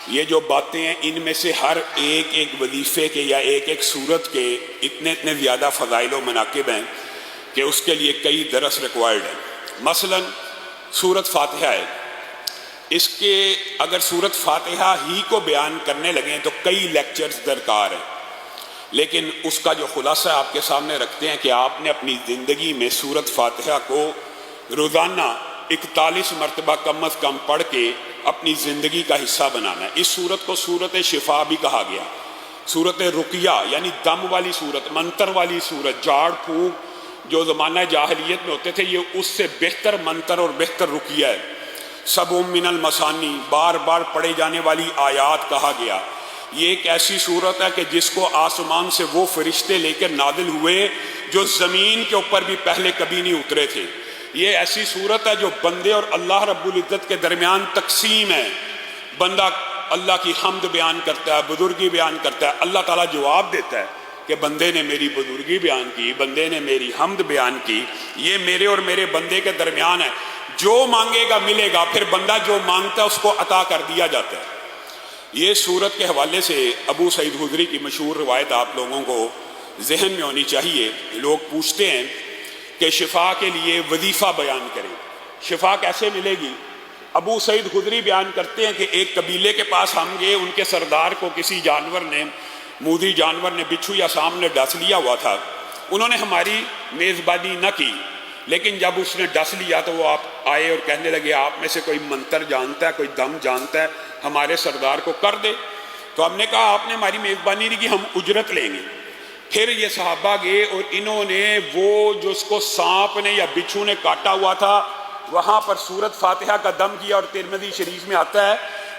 یہ جو باتیں ہیں ان میں سے ہر ایک وظیفے کے یا ایک صورت کے اتنے زیادہ فضائل و مناقب ہیں کہ اس کے لیے کئی درس ریکوائرڈ ہیں۔ مثلا سورت فاتحہ ہے، اس کے اگر سورت فاتحہ ہی کو بیان کرنے لگیں تو کئی لیکچرز درکار ہیں، لیکن اس کا جو خلاصہ آپ کے سامنے رکھتے ہیں کہ آپ نے اپنی زندگی میں سورت فاتحہ کو روزانہ 41 مرتبہ کم از کم پڑھ کے اپنی زندگی کا حصہ بنانا ہے۔ اس سورت کو سورت شفا بھی کہا گیا، سورت رقیہ یعنی دم والی سورت، منتر والی سورت، جھاڑ پھونک جو زمانہ جاہلیت میں ہوتے تھے، یہ اس سے بہتر منتر اور بہتر رقیہ ہے۔ سب من المثانی، بار بار پڑھے جانے والی آیات کہا گیا۔ یہ ایک ایسی صورت ہے کہ جس کو آسمان سے وہ فرشتے لے کر نازل ہوئے جو زمین کے اوپر بھی پہلے کبھی نہیں اترے تھے۔ یہ ایسی صورت ہے جو بندے اور اللہ رب العزت کے درمیان تقسیم ہے۔ بندہ اللہ کی حمد بیان کرتا ہے، بزرگی بیان کرتا ہے، اللہ تعالیٰ جواب دیتا ہے کہ بندے نے میری بزرگی بیان کی، بندے نے میری حمد بیان کی۔ یہ میرے اور میرے بندے کے درمیان ہے، جو مانگے گا ملے گا، پھر بندہ جو مانگتا ہے اس کو عطا کر دیا جاتا ہے۔ یہ سورت کے حوالے سے ابو سعید خدری کی مشہور روایت آپ لوگوں کو ذہن میں ہونی چاہیے۔ لوگ پوچھتے ہیں کہ شفا کے لیے وظیفہ بیان کریں، شفا کیسے ملے گی؟ ابو سعید خدری بیان کرتے ہیں کہ ایک قبیلے کے پاس ہم گئے، ان کے سردار کو کسی جانور نے، مودی جانور نے، بچھو یا سام نے ڈس لیا ہوا تھا۔ انہوں نے ہماری میزبانی نہ کی، لیکن جب اس نے ڈس لیا تو وہ آپ آئے اور کہنے لگے آپ میں سے کوئی منتر جانتا ہے، کوئی دم جانتا ہے، ہمارے سردار کو کر دے۔ تو ہم نے کہا آپ نے ہماری میزبانی نہیں کی، ہم اجرت لیں گے۔ پھر یہ صحابہ گئے اور انہوں نے وہ جو اس کو سانپ نے یا بچھو نے کاٹا ہوا تھا وہاں پر سورت فاتحہ کا دم کیا، اور ترمذی شریف میں آتا ہے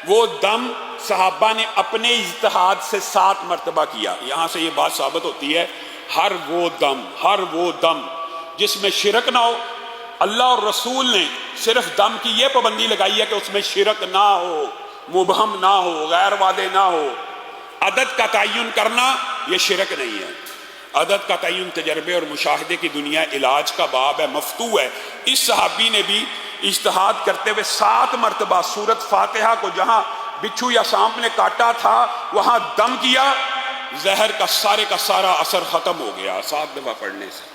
وہ دم صحابہ نے اپنے اجتہاد سے 7 مرتبہ کیا۔ یہاں سے یہ بات ثابت ہوتی ہے ہر وہ دم جس میں شرک نہ ہو، اللہ اور رسول نے صرف دم کی یہ پابندی لگائی ہے کہ اس میں شرک نہ ہو، مبہم نہ ہو، غیر واضح نہ ہو۔ عدد کا تعین کرنا یہ شرک نہیں ہے، عدد کا تعین تجربے اور مشاہدے کی دنیا علاج کا باب ہے، مفتوح ہے۔ اس صحابی نے بھی اجتہاد کرتے ہوئے 7 مرتبہ سورت فاتحہ کو جہاں بچھو یا سانپ نے کاٹا تھا وہاں دم کیا، زہر کا سارا اثر ختم ہو گیا 7 دفعہ پڑھنے سے۔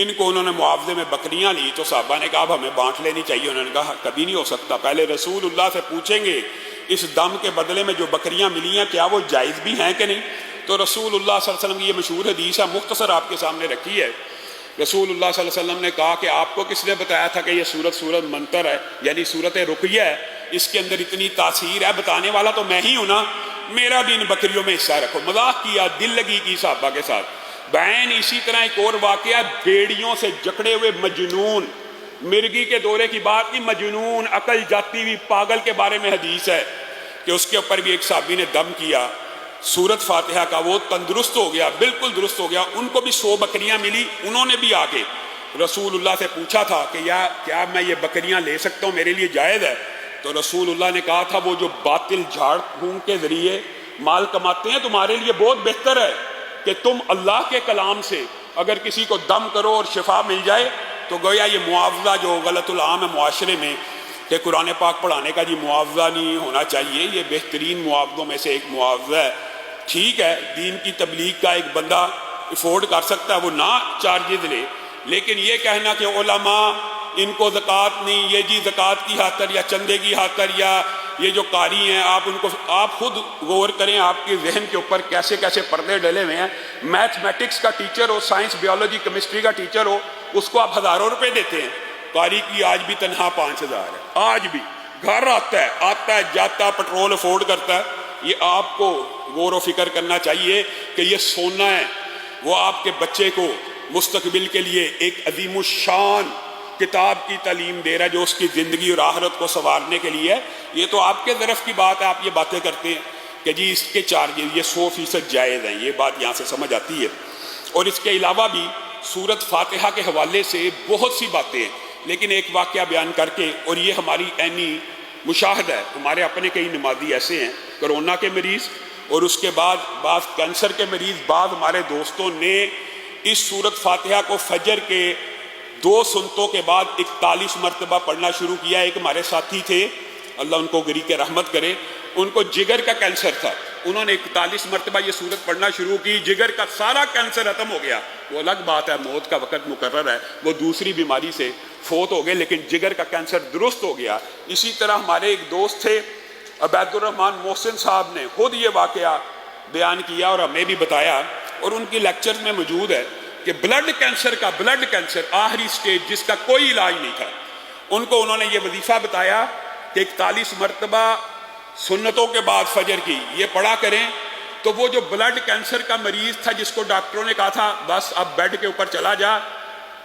ان کو انہوں نے معاوضے میں بکریاں لی تو صحابہ نے کہا اب ہمیں بانٹ لینی چاہیے۔ انہوں نے کہا کبھی نہیں ہو سکتا، پہلے رسول اللہ سے پوچھیں گے اس دم کے بدلے میں جو بکریاں ملی ہیں کیا وہ جائز بھی ہیں کہ نہیں۔ تو رسول اللہ صلی اللہ علیہ وسلم کی یہ مشہور حدیث ہے، مختصر آپ کے سامنے رکھی ہے۔ رسول اللہ صلی اللہ علیہ وسلم نے کہا کہ آپ کو کس نے بتایا تھا کہ یہ سورت منتر ہے، یعنی سورت رقیہ ہے، اس کے اندر اتنی تاثیر ہے، بتانے والا تو میں ہی ہوں نا، میرا بھی ان بکریوں میں حصہ رکھو۔ مذاق کیا، دل لگی کی صحابہ کے ساتھ۔ بین اسی طرح ایک اور واقعہ، بھیڑیوں سے جکڑے ہوئے مجنون، مرگی کے دورے کی بات نہیں، مجنون عقل جاتی ہوئی پاگل کے بارے میں حدیث ہے کہ اس کے اوپر بھی ایک صحابی نے دم کیا سورت فاتحہ کا، وہ تندرست ہو گیا، بالکل درست ہو گیا۔ ان کو بھی 100 بکریاں ملی، انہوں نے بھی آ کے رسول اللہ سے پوچھا تھا کہ کیا میں یہ بکریاں لے سکتا ہوں، میرے لیے جائز ہے؟ تو رسول اللہ نے کہا تھا وہ جو باطل جھاڑ پھونک کے ذریعے مال کماتے ہیں تمہارے لیے بہت بہتر ہے کہ تم اللہ کے کلام سے اگر کسی کو دم کرو اور شفا مل جائے تو گویا یہ معاوضہ جو غلط العام ہے معاشرے میں کہ قرآن پاک پڑھانے کا جی معاوضہ نہیں ہونا چاہیے، یہ بہترین معاوضوں میں سے ایک معاوضہ ہے۔ ٹھیک ہے، دین کی تبلیغ کا ایک بندہ افورڈ کر سکتا ہے، وہ نہ چارجز لے، لیکن یہ کہنا کہ علماء ان کو زکوٰۃ نہیں، یہ جی زکوٰۃ کی خاطر یا چندے کی خاطر یا یہ جو قاری ہیں آپ خود غور کریں آپ کے ذہن کے اوپر کیسے کیسے پردے ڈلے ہوئے ہیں۔ میتھمیٹکس کا ٹیچر ہو، سائنس بیولوجی کیمسٹری کا ٹیچر ہو، اس کو آپ ہزاروں روپے دیتے ہیں، قاری کی آج بھی تنخواہ 5000 ہے، آج بھی گھر آتا ہے جاتا ہے، پٹرول افورڈ کرتا ہے۔ یہ آپ کو غور و فکر کرنا چاہیے کہ یہ سونا ہے، وہ آپ کے بچے کو مستقبل کے لیے ایک عظیم الشان کتاب کی تعلیم دے رہا ہے جو اس کی زندگی اور آخرت کو سنوارنے کے لیے ہے۔ یہ تو آپ کے ظرف کی بات ہے، آپ یہ باتیں کرتے ہیں کہ جی اس کے چارجز یہ 100% جائز ہیں، یہ بات یہاں سے سمجھ آتی ہے۔ اور اس کے علاوہ بھی سورت فاتحہ کے حوالے سے بہت سی باتیں ہیں، لیکن ایک واقعہ بیان کر کے، اور یہ ہماری عینی مشاہدہ ہے، ہمارے اپنے کئی نمازی ایسے ہیں کرونا کے مریض اور اس کے بعد بعض کینسر کے مریض، بعض ہمارے دوستوں نے اس سورت فاتحہ کو فجر کے 2 سنتوں کے بعد 41 مرتبہ پڑھنا شروع کیا۔ ایک ہمارے ساتھی تھے، اللہ ان کو گری کے رحمت کرے، ان کو جگر کا کینسر تھا، انہوں نے 41 مرتبہ یہ سورت پڑھنا شروع کی، جگر کا سارا کینسر ختم ہو گیا۔ وہ الگ بات ہے، موت کا وقت مقرر ہے، وہ دوسری بیماری سے فوت ہو گئے، لیکن جگر کا کینسر درست ہو گیا۔ اسی طرح ہمارے ایک دوست تھے عبید الرحمن محسن صاحب نے خود یہ واقعہ بیان کیا اور ہمیں بھی بتایا، اور ان کی لیکچرز میں موجود ہے کہ بلڈ کینسر آخری سٹیج جس کا کوئی علاج نہیں تھا، ان کو انہوں نے یہ وظیفہ بتایا کہ 41 مرتبہ سنتوں کے بعد فجر کی یہ پڑھا کریں، تو وہ جو بلڈ کینسر کا مریض تھا جس کو ڈاکٹروں نے کہا تھا بس اب بیڈ کے اوپر چلا جا،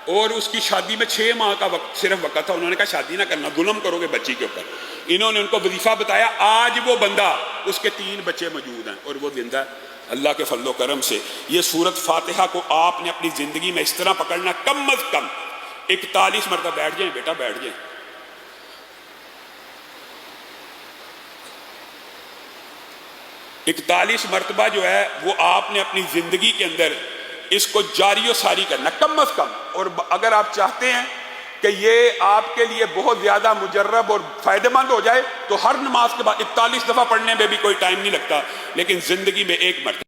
اور اس کی شادی میں 6 ماہ کا صرف وقت تھا، انہوں نے کہا شادی نہ کرنا، ظلم کرو گے بچی کے اوپر، انہوں نے ان کو وظیفہ بتایا، آج وہ بندہ اس کے 3 بچے موجود ہیں اور وہ زندہ ہے اللہ کے فضل و کرم سے۔ یہ سورت فاتحہ کو آپ نے اپنی زندگی میں اس طرح پکڑنا، کم از کم 41 مرتبہ، بیٹھ جائیں بیٹا بیٹھ جائیں، 41 مرتبہ جو ہے وہ آپ نے اپنی زندگی کے اندر اس کو جاری و ساری کرنا کم از کم۔ اور اگر آپ چاہتے ہیں کہ یہ آپ کے لیے بہت زیادہ مجرب اور فائدہ مند ہو جائے تو ہر نماز کے بعد 41 دفعہ پڑھنے میں بھی کوئی ٹائم نہیں لگتا، لیکن زندگی میں 1 مرتبہ